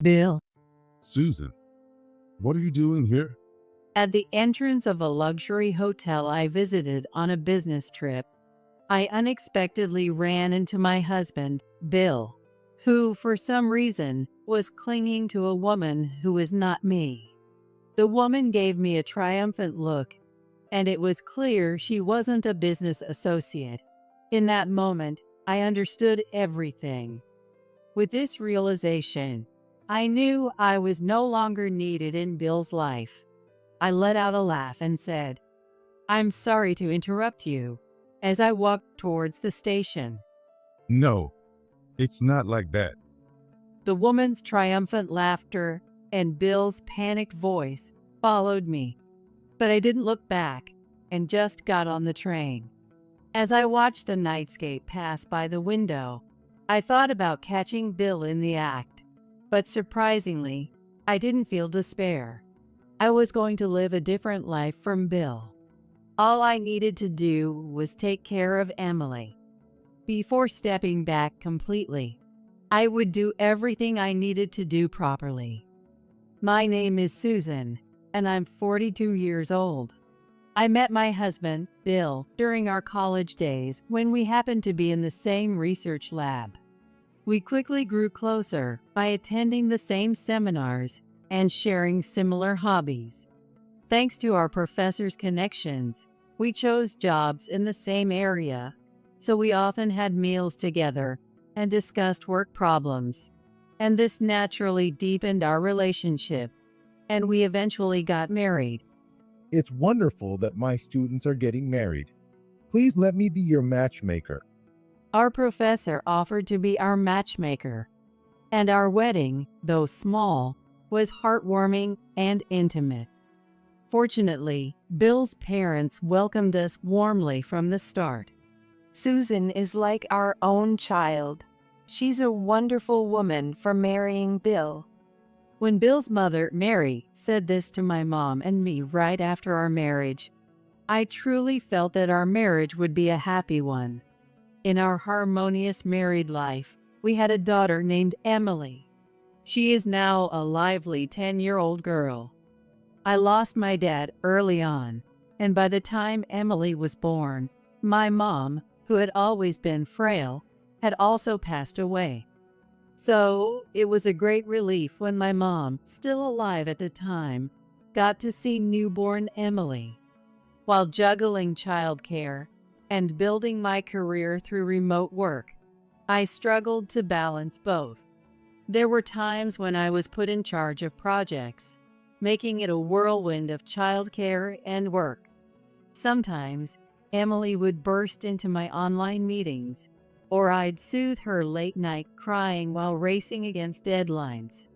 Bill. Susan, what are you doing here? At the entrance of a luxury hotel I visited on a business trip, I unexpectedly ran into my husband, Bill, who, for some reason, was clinging to a woman who was not me. The woman gave me a triumphant look, and it was clear she wasn't a business associate. In that moment, I understood everything. With this realization, I knew I was no longer needed in Bill's life. I let out a laugh and said, "I'm sorry to interrupt you," as I walked towards the station. No, it's not like that. The woman's triumphant laughter and Bill's panicked voice followed me, but I didn't look back and just got on the train. As I watched the nightscape pass by the window, I thought about catching Bill in the act, but surprisingly, I didn't feel despair. I was going to live a different life from Bill. All I needed to do was take care of Emily. Before stepping back completely, I would do everything I needed to do properly. My name is Susan, and I'm 42 years old. I met my husband, Bill, during our college days when we happened to be in the same research lab. We quickly grew closer by attending the same seminars and sharing similar hobbies. Thanks to our professors' connections, we chose jobs in the same area, so we often had meals together and discussed work problems. And this naturally deepened our relationship, and we eventually got married. It's wonderful that my students are getting married. Please let me be your matchmaker. Our professor offered to be our matchmaker, and our wedding, though small, was heartwarming and intimate. Fortunately, Bill's parents welcomed us warmly from the start. Susan is like our own child. She's a wonderful woman for marrying Bill. When Bill's mother, Mary, said this to my mom and me right after our marriage, I truly felt that our marriage would be a happy one. In our harmonious married life, we had a daughter named Emily. She is now a lively 10-year-old girl. I lost my dad early on, and by the time Emily was born, my mom, who had always been frail, had also passed away. So, it was a great relief when my mom, still alive at the time, got to see newborn Emily. While juggling childcare and building my career through remote work, I struggled to balance both. There were times when I was put in charge of projects, making it a whirlwind of childcare and work. Sometimes, Emily would burst into my online meetings, or I'd soothe her late night crying while racing against deadlines.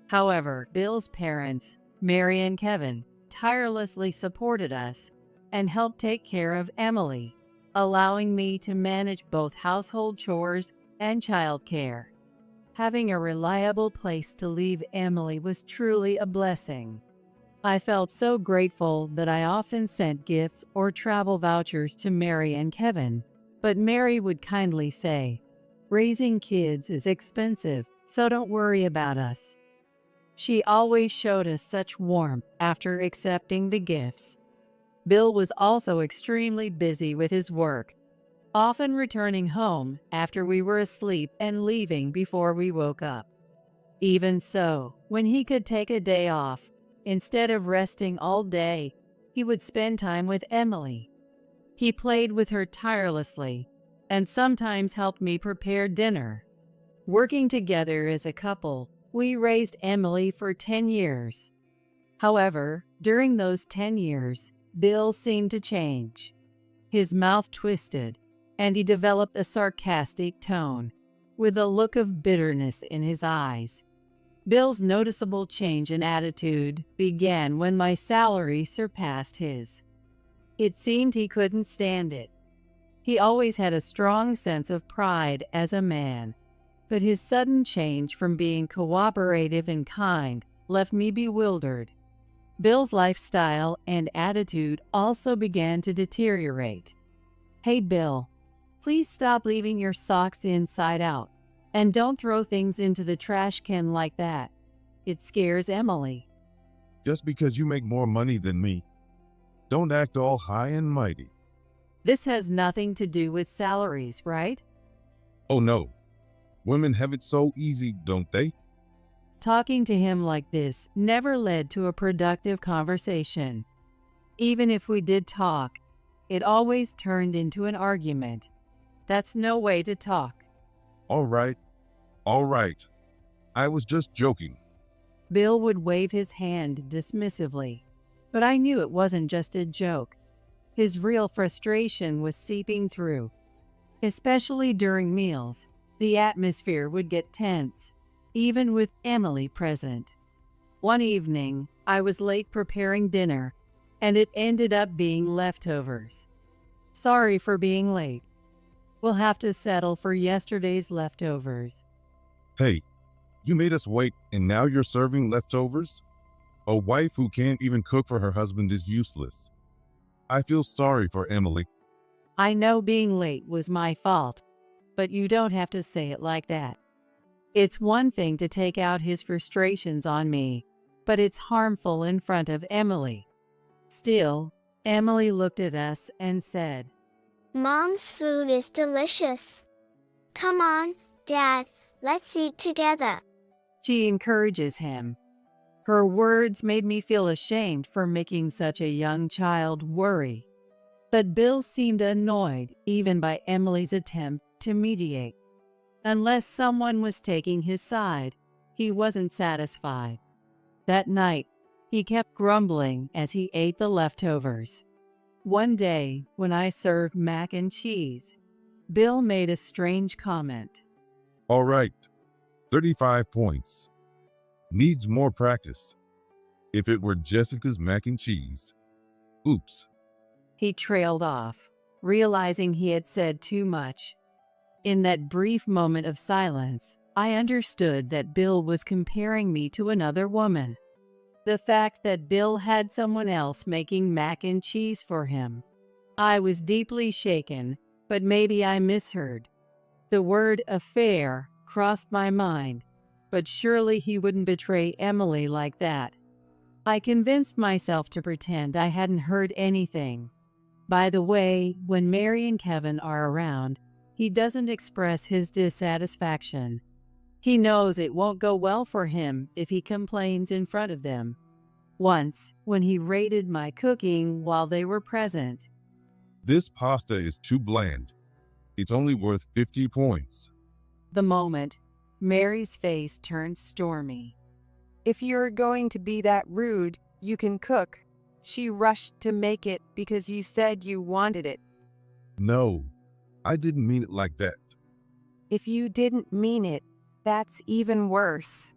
However, Bill's parents, Mary and Kevin, tirelessly supported us and helped take care of Emily, allowing me to manage both household chores and childcare. Having a reliable place to leave Emily was truly a blessing. I felt so grateful that I often sent gifts or travel vouchers to Mary and Kevin, but Mary would kindly say, "Raising kids is expensive, so don't worry about us." She always showed us such warmth after accepting the gifts. Bill was also extremely busy with his work, often returning home after we were asleep and leaving before we woke up. Even so, when he could take a day off, instead of resting all day, he would spend time with Emily. He played with her tirelessly and sometimes helped me prepare dinner. Working together as a couple, we raised Emily for 10 years. However, during those 10 years, Bill seemed to change. His mouth twisted, and he developed a sarcastic tone, with a look of bitterness in his eyes. Bill's noticeable change in attitude began when my salary surpassed his. It seemed he couldn't stand it. He always had a strong sense of pride as a man, but his sudden change from being cooperative and kind left me bewildered. Bill's lifestyle and attitude also began to deteriorate. "Hey Bill, please stop leaving your socks inside out, and don't throw things into the trash can like that," It scares Emily. Just because you make more money than me, don't act all high and mighty. This has nothing to do with salaries, right? Oh no, women have it so easy, don't they? Talking to him like this never led to a productive conversation. Even if we did talk, it always turned into an argument. That's no way to talk. All right, all right. I was just joking. Bill would wave his hand dismissively, but I knew it wasn't just a joke. His real frustration was seeping through. Especially during meals, the atmosphere would get tense, even with Emily present. One evening, I was late preparing dinner, and it ended up being leftovers. Sorry for being late. We'll have to settle for yesterday's leftovers. Hey, you made us wait and now you're serving leftovers? A wife who can't even cook for her husband is useless. I feel sorry for Emily. I know being late was my fault, but you don't have to say it like that. It's one thing to take out his frustrations on me, but it's harmful in front of Emily. Still, Emily looked at us and said, Mom's food is delicious. Come on, Dad, let's eat together. She encourages him. Her words made me feel ashamed for making such a young child worry. But Bill seemed annoyed even by Emily's attempt to mediate. Unless someone was taking his side, he wasn't satisfied. That night, he kept grumbling as he ate the leftovers. One day, when I served mac and cheese, Bill made a strange comment. All right, 35 points. Needs more practice. If it were Jessica's mac and cheese. Oops. He trailed off, realizing he had said too much. In that brief moment of silence, I understood that Bill was comparing me to another woman. The fact that Bill had someone else making mac and cheese for him. I was deeply shaken, but maybe I misheard. The word affair crossed my mind, but surely he wouldn't betray Emily like that. I convinced myself to pretend I hadn't heard anything. By the way, when Mary and Kevin are around, he doesn't express his dissatisfaction. He knows it won't go well for him if he complains in front of them. Once, when he rated my cooking while they were present, This pasta is too bland. It's only worth 50 points. the moment, Mary's face turned stormy. If you're going to be that rude, you can cook. She rushed to make it because you said you wanted it. No, I didn't mean it like that. If you didn't mean it, that's even worse.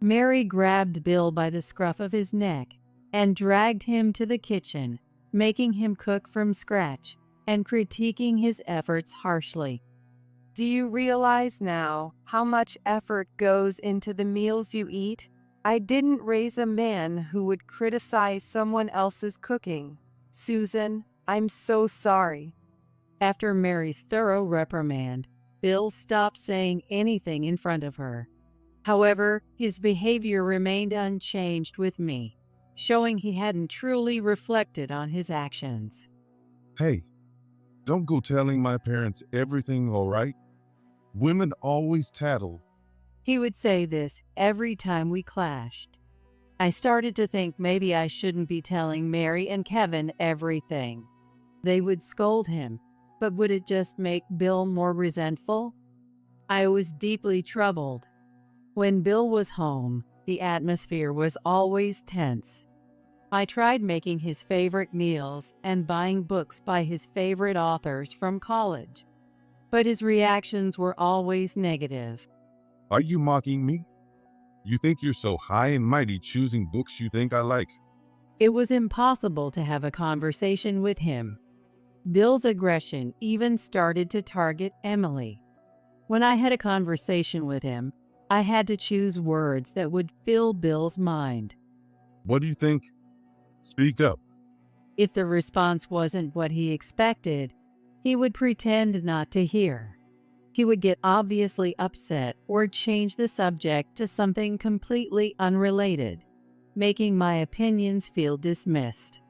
Mary grabbed Bill by the scruff of his neck and dragged him to the kitchen, making him cook from scratch and critiquing his efforts harshly. Do you realize now how much effort goes into the meals you eat? I didn't raise a man who would criticize someone else's cooking. Susan, I'm so sorry. After Mary's thorough reprimand, Bill stopped saying anything in front of her. However, his behavior remained unchanged with me, showing he hadn't truly reflected on his actions. Hey, don't go telling my parents everything, all right? Women always tattle. He would say this every time we clashed. I started to think maybe I shouldn't be telling Mary and Kevin everything. They would scold him, but would it just make Bill more resentful? I was deeply troubled. When Bill was home, the atmosphere was always tense. I tried making his favorite meals and buying books by his favorite authors from college, but his reactions were always negative. Are you mocking me? You think you're so high and mighty choosing books you think I like? It was impossible to have a conversation with him. Bill's aggression even started to target Emily. When I had a conversation with him, I had to choose words that would fill Bill's mind. What do you think? Speak up. If the response wasn't what he expected, he would pretend not to hear. He would get obviously upset or change the subject to something completely unrelated, making my opinions feel dismissed.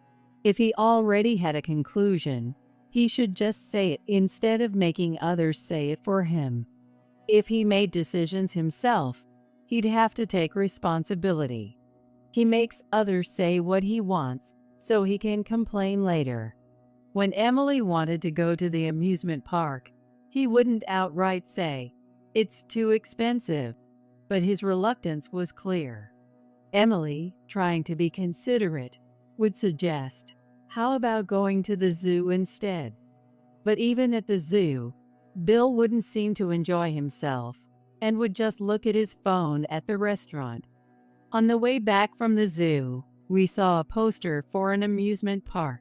If he already had a conclusion, he should just say it instead of making others say it for him. If he made decisions himself, he'd have to take responsibility. He makes others say what he wants so he can complain later. When Emily wanted to go to the amusement park, he wouldn't outright say, "It's too expensive," but his reluctance was clear. Emily, trying to be considerate, would suggest, "How about going to the zoo instead?" But even at the zoo, Bill wouldn't seem to enjoy himself and would just look at his phone at the restaurant. On the way back from the zoo, we saw a poster for an amusement park.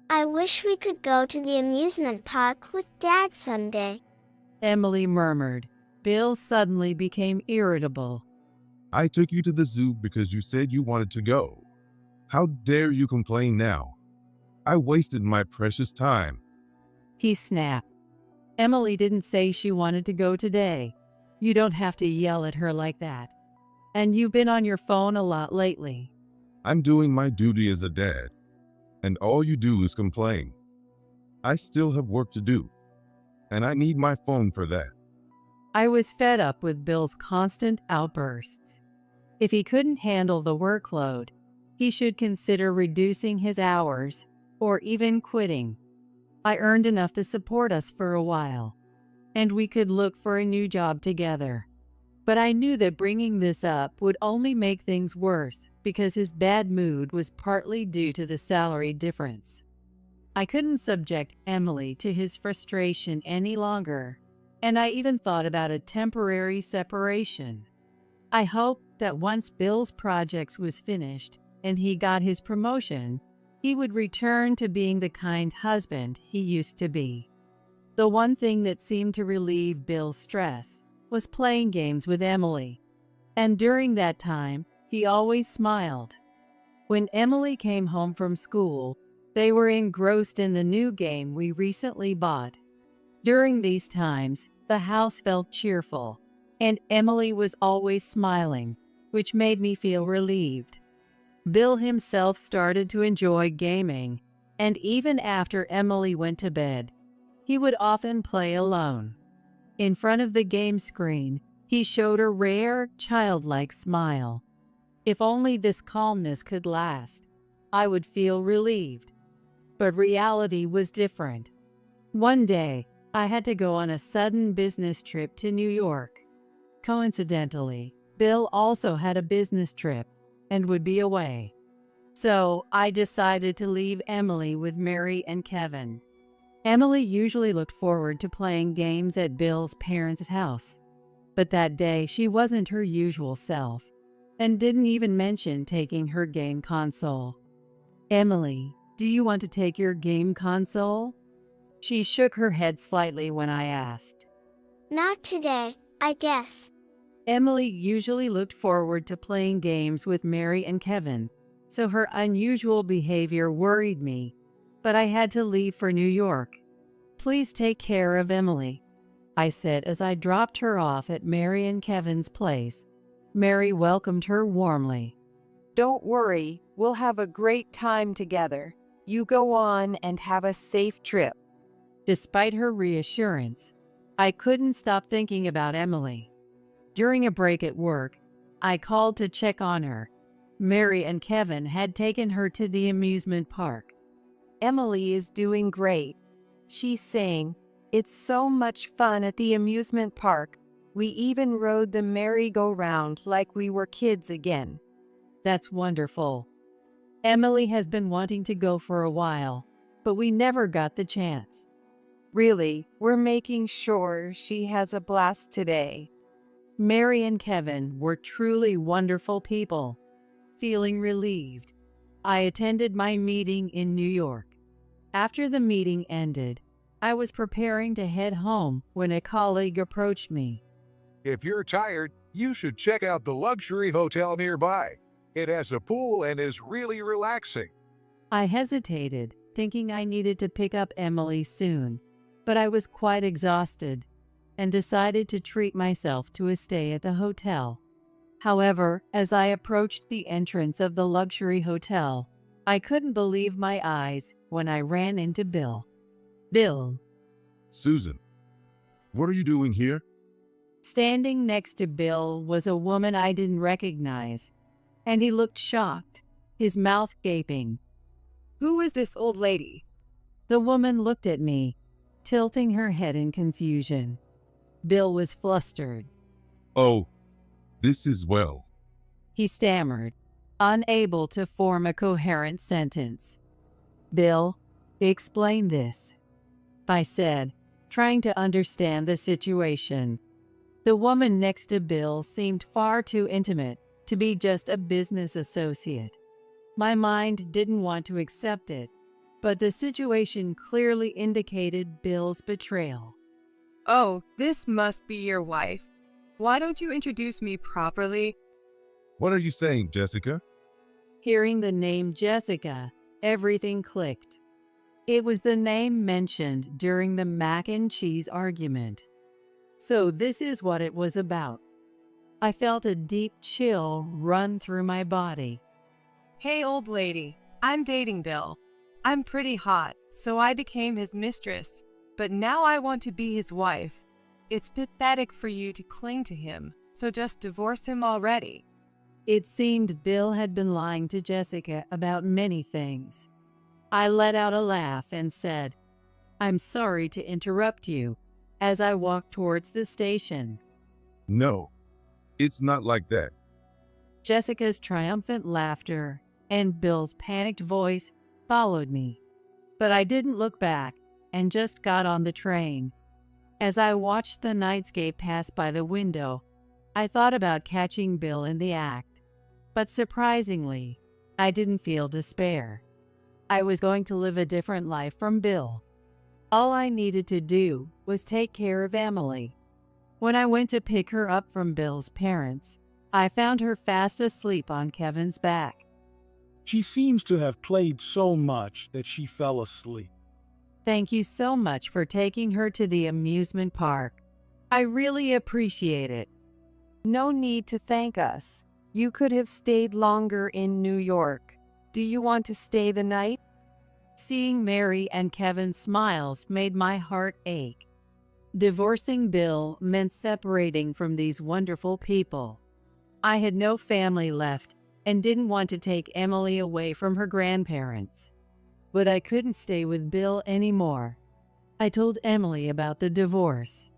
I wish we could go to the amusement park with Dad someday. Emily murmured. Bill suddenly became irritable. I took you to the zoo because you said you wanted to go. How dare you complain now? I wasted my precious time. He snapped. Emily didn't say she wanted to go today. You don't have to yell at her like that. And you've been on your phone a lot lately. I'm doing my duty as a dad, and all you do is complain. I still have work to do, and I need my phone for that. I was fed up with Bill's constant outbursts. If he couldn't handle the workload, he should consider reducing his hours or even quitting. I earned enough to support us for a while, and we could look for a new job together. But I knew that bringing this up would only make things worse because his bad mood was partly due to the salary difference. I couldn't subject Emily to his frustration any longer, and I even thought about a temporary separation. I hoped that once Bill's project was finished and he got his promotion, he would return to being the kind husband he used to be. The one thing that seemed to relieve Bill's stress was playing games with Emily, and during that time, he always smiled. When Emily came home from school, they were engrossed in the new game we recently bought. During these times, the house felt cheerful, and Emily was always smiling, which made me feel relieved. Bill himself started to enjoy gaming, and even after Emily went to bed, he would often play alone. In front of the game screen, he showed a rare, childlike smile. If only this calmness could last, I would feel relieved. But reality was different. One day, I had to go on a sudden business trip to New York. Coincidentally, Bill also had a business trip and would be away. So I decided to leave Emily with Mary and Kevin. Emily usually looked forward to playing games at Bill's parents' house, but that day she wasn't her usual self and didn't even mention taking her game console. "Emily, do you want to take your game console?" She shook her head slightly when I asked. Not today, I guess. Emily usually looked forward to playing games with Mary and Kevin, so her unusual behavior worried me, but I had to leave for New York. "Please take care of Emily," I said as I dropped her off at Mary and Kevin's place. Mary welcomed her warmly. Don't worry, we'll have a great time together. You go on and have a safe trip. Despite her reassurance, I couldn't stop thinking about Emily. During a break at work, I called to check on her. Mary and Kevin had taken her to the amusement park. Emily is doing great. She's saying, "It's so much fun at the amusement park. We even rode the merry-go-round like we were kids again." That's wonderful. Emily has been wanting to go for a while, but we never got the chance. Really, we're making sure she has a blast today. Mary and Kevin were truly wonderful people. Feeling relieved, I attended my meeting in New York. After the meeting ended, I was preparing to head home when a colleague approached me. If you're tired, you should check out the luxury hotel nearby. It has a pool and is really relaxing. I hesitated, thinking I needed to pick up Emily soon, but I was quite exhausted. and decided to treat myself to a stay at the hotel. However, as I approached the entrance of the luxury hotel, I couldn't believe my eyes when I ran into Bill. Bill. Susan, what are you doing here? Standing next to Bill was a woman I didn't recognize, and he looked shocked, his mouth gaping. Who is this old lady? The woman looked at me, tilting her head in confusion. Bill was flustered. Oh, this is well. He stammered, unable to form a coherent sentence. Bill, explain this, I said, trying to understand the situation. The woman next to Bill seemed far too intimate to be just a business associate. My mind didn't want to accept it, but the situation clearly indicated Bill's betrayal. Oh, this must be your wife. Why don't you introduce me properly? What are you saying, Jessica? Hearing the name Jessica, everything clicked. It was the name mentioned during the mac and cheese argument. So this is what it was about. I felt a deep chill run through my body. Hey, old lady, I'm dating Bill. I'm pretty hot, so I became his mistress, but now I want to be his wife. It's pathetic for you to cling to him, so just divorce him already. It seemed Bill had been lying to Jessica about many things. I let out a laugh and said, "I'm sorry to interrupt you," as I walked towards the station. No, it's not like that. Jessica's triumphant laughter and Bill's panicked voice followed me, but I didn't look back and just got on the train. As I watched the nightscape pass by the window, I thought about catching Bill in the act, but surprisingly, I didn't feel despair. I was going to live a different life from Bill. All I needed to do was take care of Emily. When I went to pick her up from Bill's parents, I found her fast asleep on Kevin's back. She seems to have played so much that she fell asleep. Thank you so much for taking her to the amusement park. I really appreciate it. No need to thank us. You could have stayed longer in New York. Do you want to stay the night? Seeing Mary and Kevin's smiles made my heart ache. Divorcing Bill meant separating from these wonderful people. I had no family left and didn't want to take Emily away from her grandparents. But I couldn't stay with Bill anymore. I told Emily about the divorce.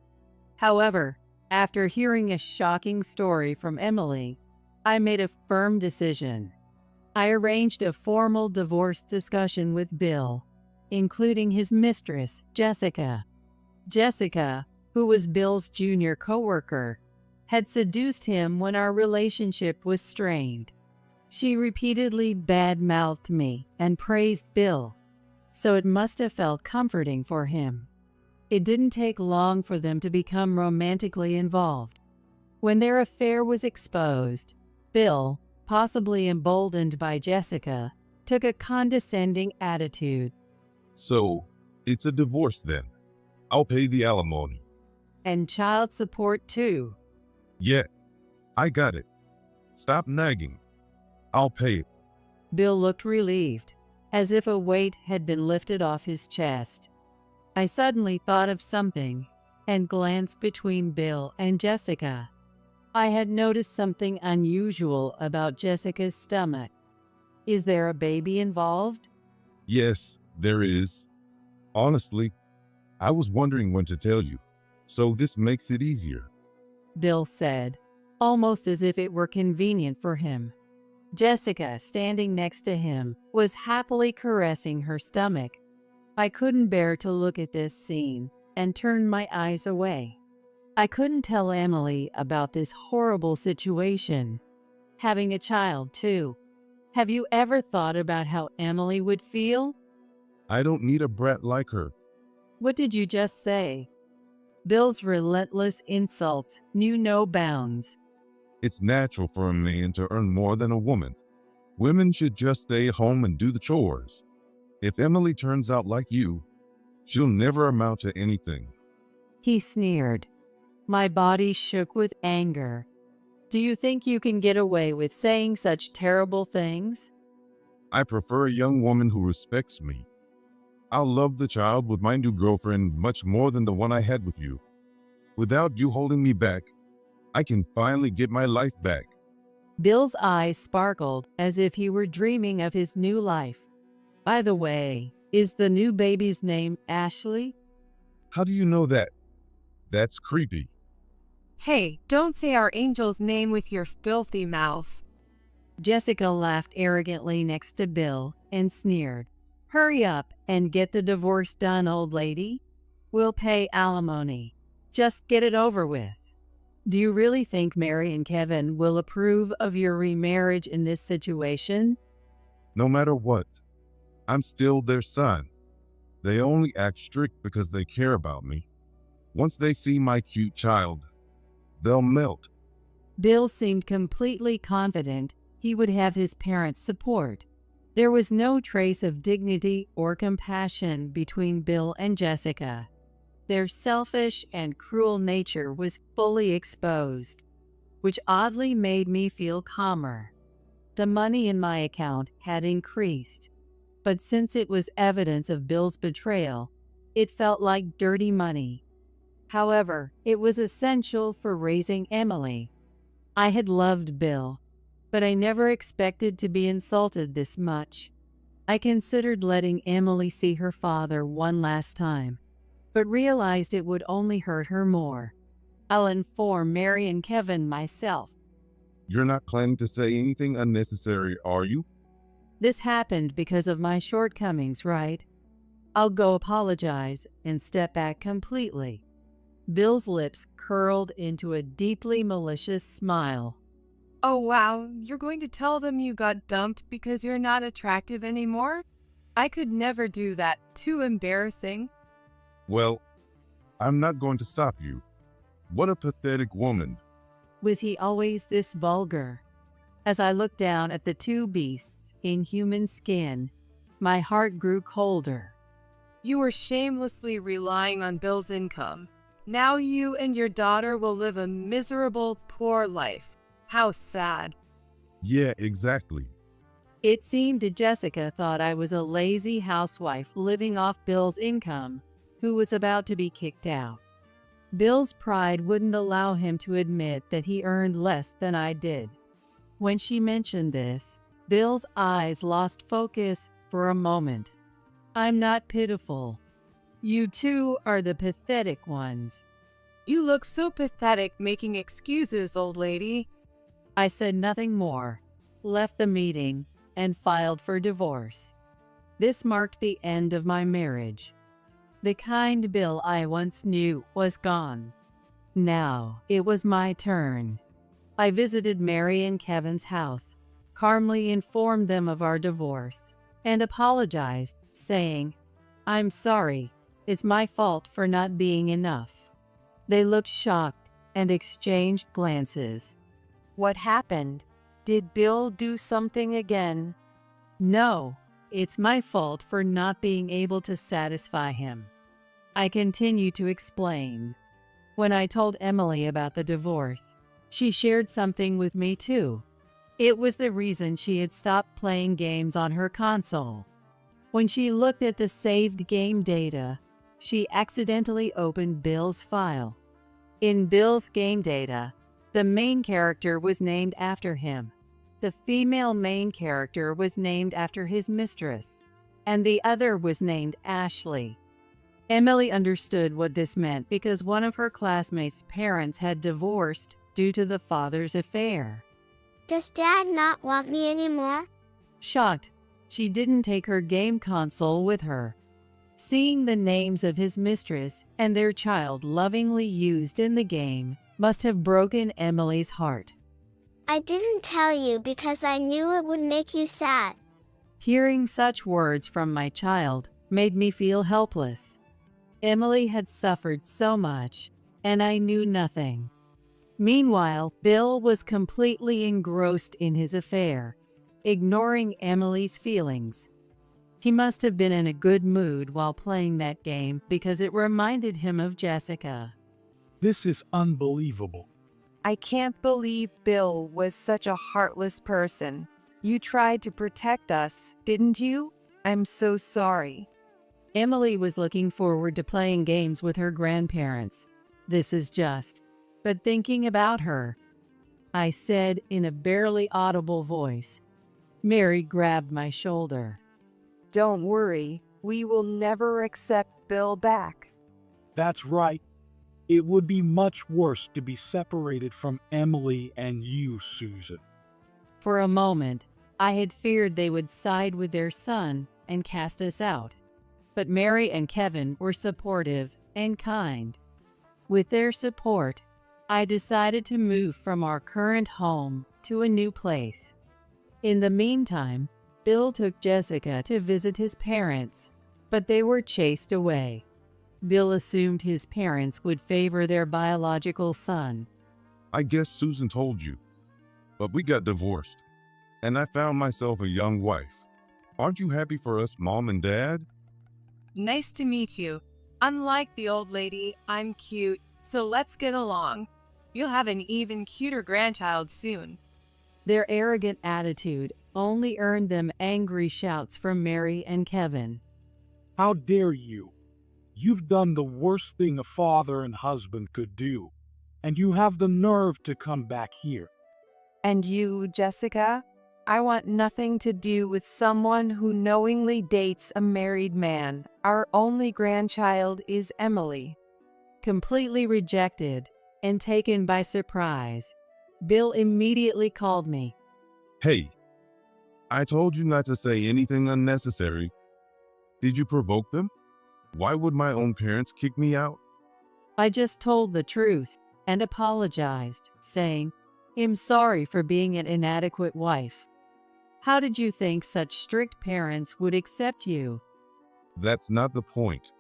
However, after hearing a shocking story from Emily, I made a firm decision. I arranged a formal divorce discussion with Bill, including his mistress, Jessica. Jessica, who was Bill's junior coworker, had seduced him when our relationship was strained. She repeatedly bad-mouthed me and praised Bill, so it must have felt comforting for him. It didn't take long for them to become romantically involved. When their affair was exposed, Bill, possibly emboldened by Jessica, took a condescending attitude. So, it's a divorce then. I'll pay the alimony. And child support too. Yeah, I got it. Stop nagging. I'll pay it. Bill looked relieved, as if a weight had been lifted off his chest. I suddenly thought of something and glanced between Bill and Jessica. I had noticed something unusual about Jessica's stomach. Is there a baby involved? Yes, there is. Honestly, I was wondering when to tell you, so this makes it easier. Bill said, almost as if it were convenient for him. Jessica, standing next to him, was happily caressing her stomach. I couldn't bear to look at this scene and turned my eyes away. I couldn't tell Emily about this horrible situation. Having a child, too. Have you ever thought about how Emily would feel? I don't need a brat like her. What did you just say? Bill's relentless insults knew no bounds. It's natural for a man to earn more than a woman. Women should just stay home and do the chores. If Emily turns out like you, she'll never amount to anything. He sneered. My body shook with anger. Do you think you can get away with saying such terrible things? I prefer a young woman who respects me. I'll love the child with my new girlfriend much more than the one I had with you. Without you holding me back, I can finally get my life back. Bill's eyes sparkled as if he were dreaming of his new life. By the way, is the new baby's name Ashley? How do you know that? That's creepy. Hey, don't say our angel's name with your filthy mouth. Jessica laughed arrogantly next to Bill and sneered. Hurry up and get the divorce done, old lady. We'll pay alimony. Just get it over with. Do you really think Mary and Kevin will approve of your remarriage in this situation? No matter what, I'm still their son. They only act strict because they care about me. Once they see my cute child, they'll melt. Bill seemed completely confident he would have his parents' support. There was no trace of dignity or compassion between Bill and Jessica. Their selfish and cruel nature was fully exposed, which oddly made me feel calmer. The money in my account had increased, but since it was evidence of Bill's betrayal, it felt like dirty money. However, it was essential for raising Emily. I had loved Bill, but I never expected to be insulted this much. I considered letting Emily see her father one last time, but realized it would only hurt her more. I'll inform Mary and Kevin myself. You're not planning to say anything unnecessary, are you? This happened because of my shortcomings, right? I'll go apologize and step back completely. Bill's lips curled into a deeply malicious smile. Oh wow, you're going to tell them you got dumped because you're not attractive anymore? I could never do that. Too embarrassing. Well, I'm not going to stop you. What a pathetic woman. Was he always this vulgar? As I looked down at the two beasts in human skin, my heart grew colder. You were shamelessly relying on Bill's income. Now you and your daughter will live a miserable, poor life. How sad. Yeah, exactly. It seemed Jessica thought I was a lazy housewife living off Bill's income, who was about to be kicked out. Bill's pride wouldn't allow him to admit that he earned less than I did. When she mentioned this, Bill's eyes lost focus for a moment. I'm not pitiful. You two are the pathetic ones. You look so pathetic making excuses, old lady. I said nothing more, left the meeting, and filed for divorce. This marked the end of my marriage. The kind Bill I once knew was gone. Now it was my turn. I visited Mary and Kevin's house, calmly informed them of our divorce, and apologized, saying, "I'm sorry, it's my fault for not being enough." They looked shocked and exchanged glances. What happened? Did Bill do something again? No, it's my fault for not being able to satisfy him. I continued to explain. When I told Emily about the divorce, she shared something with me too. It was the reason she had stopped playing games on her console. When she looked at the saved game data, she accidentally opened Bill's file. In Bill's game data, the main character was named after him. The female main character was named after his mistress, and the other was named Ashley. Emily understood what this meant because one of her classmates' parents had divorced due to the father's affair. Does Dad not want me anymore? Shocked, she didn't take her game console with her. Seeing the names of his mistress and their child lovingly used in the game must have broken Emily's heart. I didn't tell you because I knew it would make you sad. Hearing such words from my child made me feel helpless. Emily had suffered so much, and I knew nothing. Meanwhile, Bill was completely engrossed in his affair, ignoring Emily's feelings. He must have been in a good mood while playing that game because it reminded him of Jessica. This is unbelievable. I can't believe Bill was such a heartless person. You tried to protect us, didn't you? I'm so sorry. Emily was looking forward to playing games with her grandparents. This is just. But thinking about her, I said in a barely audible voice. Mary grabbed my shoulder. Don't worry, we will never accept Bill back. That's right. It would be much worse to be separated from Emily and you, Susan. For a moment, I had feared they would side with their son and cast us out. But Mary and Kevin were supportive and kind. With their support, I decided to move from our current home to a new place. In the meantime, Bill took Jessica to visit his parents, but they were chased away. Bill assumed his parents would favor their biological son. I guess Susan told you. But we got divorced, and I found myself a young wife. Aren't you happy for us, Mom and Dad? Nice to meet you. Unlike the old lady, I'm cute, so let's get along. You'll have an even cuter grandchild soon. Their arrogant attitude only earned them angry shouts from Mary and Kevin. How dare you? You've done the worst thing a father and husband could do, and you have the nerve to come back here. And you, Jessica? I want nothing to do with someone who knowingly dates a married man. Our only grandchild is Emily. Completely rejected and taken by surprise, Bill immediately called me. Hey, I told you not to say anything unnecessary. Did you provoke them? Why would my own parents kick me out? I just told the truth and apologized, saying, I'm sorry for being an inadequate wife. How did you think such strict parents would accept you? That's not the point.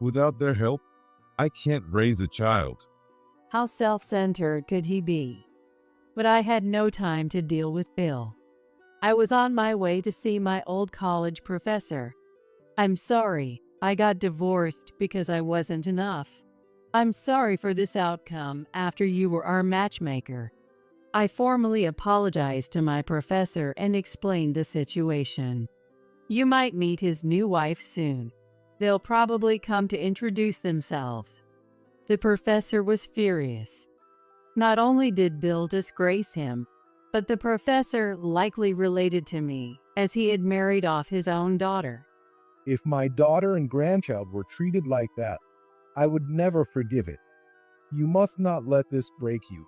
Without their help, I can't raise a child. How self-centered could he be? But I had no time to deal with Bill. I was on my way to see my old college professor. I'm sorry, I got divorced because I wasn't enough. I'm sorry for this outcome after you were our matchmaker. I formally apologized to my professor and explained the situation. You might meet his new wife soon. They'll probably come to introduce themselves. The professor was furious. Not only did Bill disgrace him, but the professor likely related to me, as he had married off his own daughter. If my daughter and grandchild were treated like that, I would never forgive it. You must not let this break you.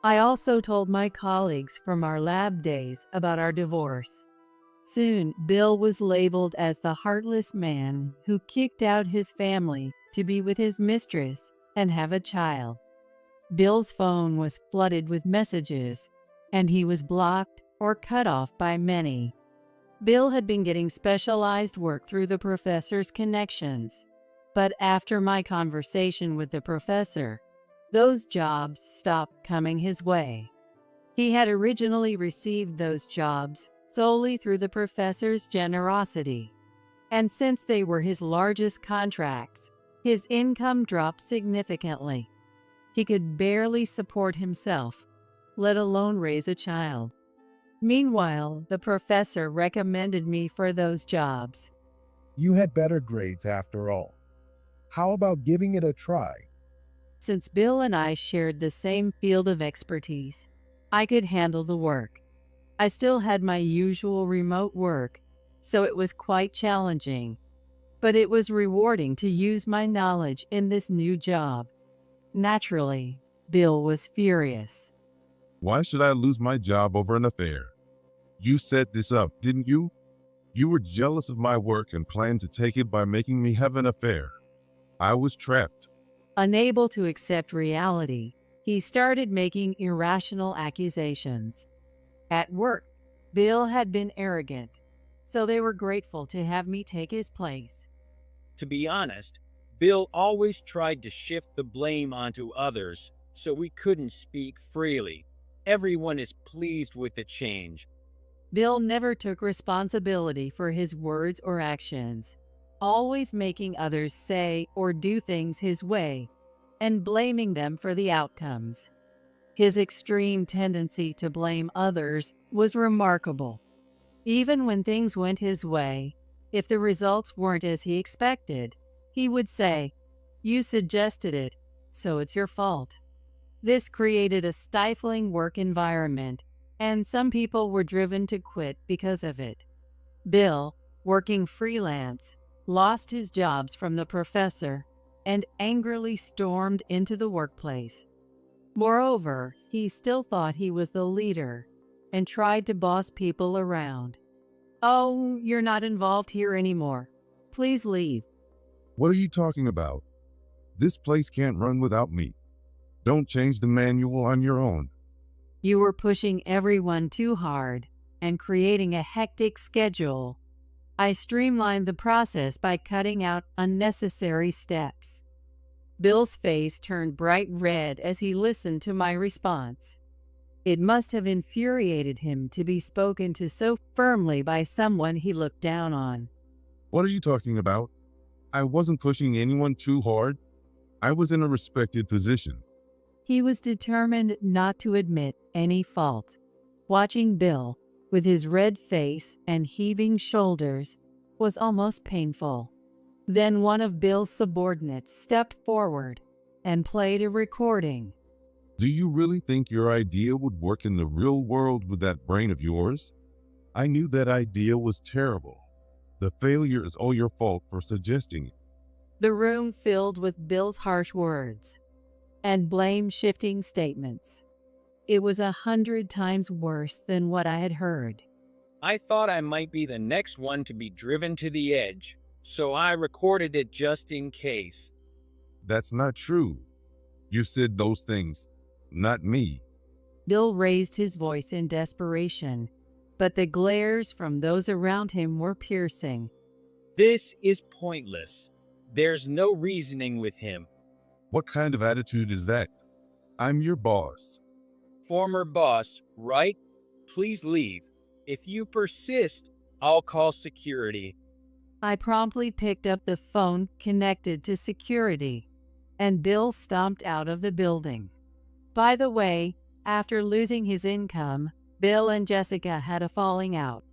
I also told my colleagues from our lab days about our divorce. Soon, Bill was labeled as the heartless man who kicked out his family to be with his mistress and have a child. Bill's phone was flooded with messages, and he was blocked or cut off by many. Bill had been getting specialized work through the professor's connections, but after my conversation with the professor, those jobs stopped coming his way. He had originally received those jobs solely through the professor's generosity, and since they were his largest contracts, his income dropped significantly. He could barely support himself, let alone raise a child. Meanwhile, the professor recommended me for those jobs. You had better grades after all. How about giving it a try? Since Bill and I shared the same field of expertise, I could handle the work. I still had my usual remote work, so it was quite challenging, but it was rewarding to use my knowledge in this new job. Naturally, Bill was furious. Why should I lose my job over an affair? You set this up, didn't you? You were jealous of my work and planned to take it by making me have an affair. I was trapped. Unable to accept reality, he started making irrational accusations. At work, Bill had been arrogant, so they were grateful to have me take his place. To be honest, Bill always tried to shift the blame onto others, so we couldn't speak freely. Everyone is pleased with the change. Bill never took responsibility for his words or actions, always making others say or do things his way. and blaming them for the outcomes. His extreme tendency to blame others was remarkable. Even when things went his way, if the results weren't as he expected, he would say, "You suggested it, so it's your fault." This created a stifling work environment, and some people were driven to quit because of it. Bill, working freelance, lost his jobs from the professor and angrily stormed into the workplace. Moreover, he still thought he was the leader and tried to boss people around. "Oh, you're not involved here anymore. Please leave." What are you talking about? This place can't run without me. Don't change the manual on your own. You were pushing everyone too hard and creating a hectic schedule. I streamlined the process by cutting out unnecessary steps. Bill's face turned bright red as he listened to my response. It must have infuriated him to be spoken to so firmly by someone he looked down on. What are you talking about? I wasn't pushing anyone too hard. I was in a respected position. He was determined not to admit any fault. Watching Bill, with his red face and heaving shoulders, was almost painful. Then one of Bill's subordinates stepped forward and played a recording. Do you really think your idea would work in the real world with that brain of yours? I knew that idea was terrible. The failure is all your fault for suggesting it. The room filled with Bill's harsh words and blame-shifting statements. It was 100 times worse than what I had heard. I thought I might be the next one to be driven to the edge, so I recorded it just in case. That's not true. You said those things, not me. Bill raised his voice in desperation, but the glares from those around him were piercing. This is pointless. There's no reasoning with him. What kind of attitude is that? I'm your boss. Former boss, right? Please leave. If you persist, I'll call security. I promptly picked up the phone connected to security, and Bill stomped out of the building. By the way, after losing his income, Bill and Jessica had a falling out.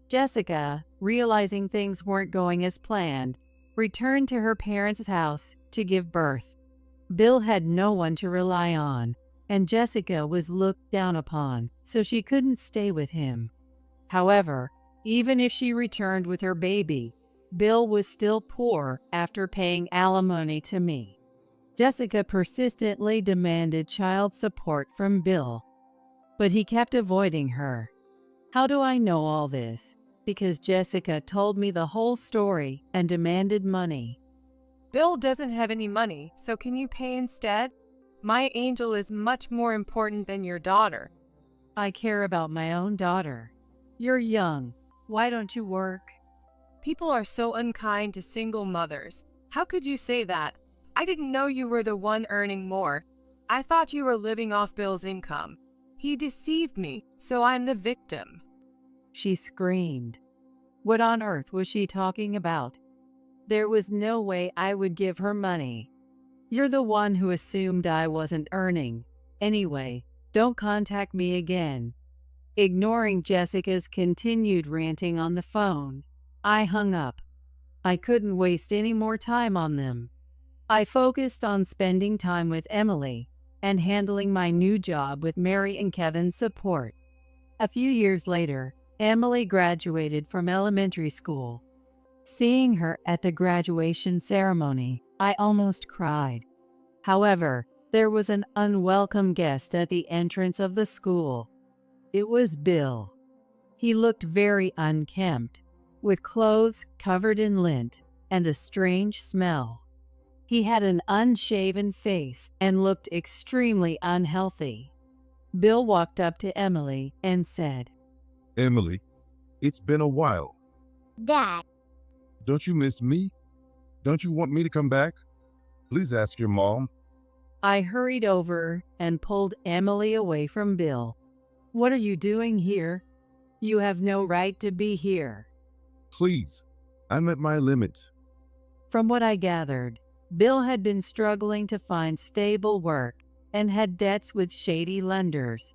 Jessica, realizing things weren't going as planned, returned to her parents' house to give birth. Bill had no one to rely on, and Jessica was looked down upon, so she couldn't stay with him. However, even if she returned with her baby, Bill was still poor after paying alimony to me. Jessica persistently demanded child support from Bill, but he kept avoiding her. How do I know all this? Because Jessica told me the whole story and demanded money. Bill doesn't have any money, so can you pay instead? My angel is much more important than your daughter. I care about my own daughter. You're young. Why don't you work? People are so unkind to single mothers. How could you say that? I didn't know you were the one earning more. I thought you were living off Bill's income. He deceived me, so I'm the victim. She screamed. What on earth was she talking about? There was no way I would give her money. You're the one who assumed I wasn't earning. Anyway, don't contact me again. Ignoring Jessica's continued ranting on the phone, I hung up. I couldn't waste any more time on them. I focused on spending time with Emily and handling my new job with Mary and Kevin's support. A few years later, Emily graduated from elementary school. Seeing her at the graduation ceremony, I almost cried. However, there was an unwelcome guest at the entrance of the school. It was Bill. He looked very unkempt, with clothes covered in lint and a strange smell. He had an unshaven face and looked extremely unhealthy. Bill walked up to Emily and said, Emily, it's been a while. Dad, Don't you miss me? Don't you want me to come back? Please ask your mom. I hurried over and pulled Emily away from Bill. What are you doing here? You have no right to be here. Please, I'm at my limit. From what I gathered, Bill had been struggling to find stable work and had debts with shady lenders.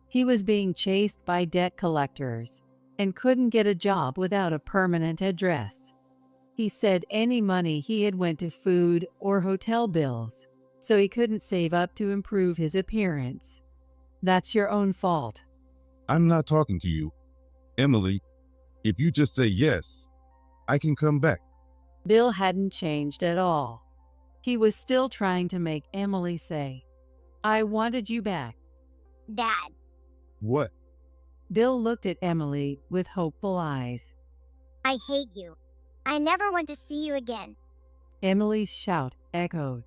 He was being chased by debt collectors and couldn't get a job without a permanent address. He said any money he had went to food or hotel bills, so he couldn't save up to improve his appearance. That's your own fault. I'm not talking to you. Emily, if you just say yes, I can come back. Bill hadn't changed at all. He was still trying to make Emily say, "I wanted you back." Dad, What? Bill looked at Emily with hopeful eyes. I hate you. I never want to see you again. Emily's shout echoed.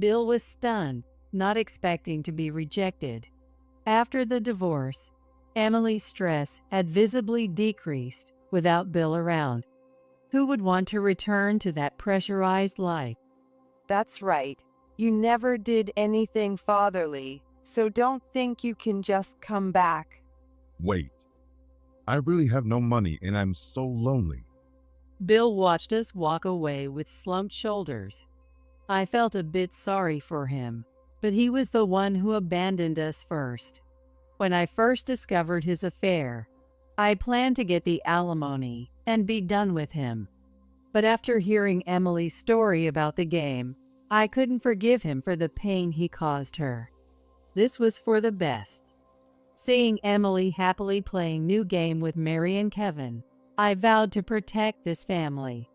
Bill was stunned, not expecting to be rejected. After the divorce, Emily's stress had visibly decreased without Bill around. Who would want to return to that pressurized life? That's right. You never did anything fatherly, so don't think you can just come back. Wait. I really have no money and I'm so lonely. Bill watched us walk away with slumped shoulders. I felt a bit sorry for him, but he was the one who abandoned us first. When I first discovered his affair, I planned to get the alimony and be done with him. But after hearing Emily's story about the game, I couldn't forgive him for the pain he caused her. This was for the best. Seeing Emily happily playing new game with Mary and Kevin, I vowed to protect this family.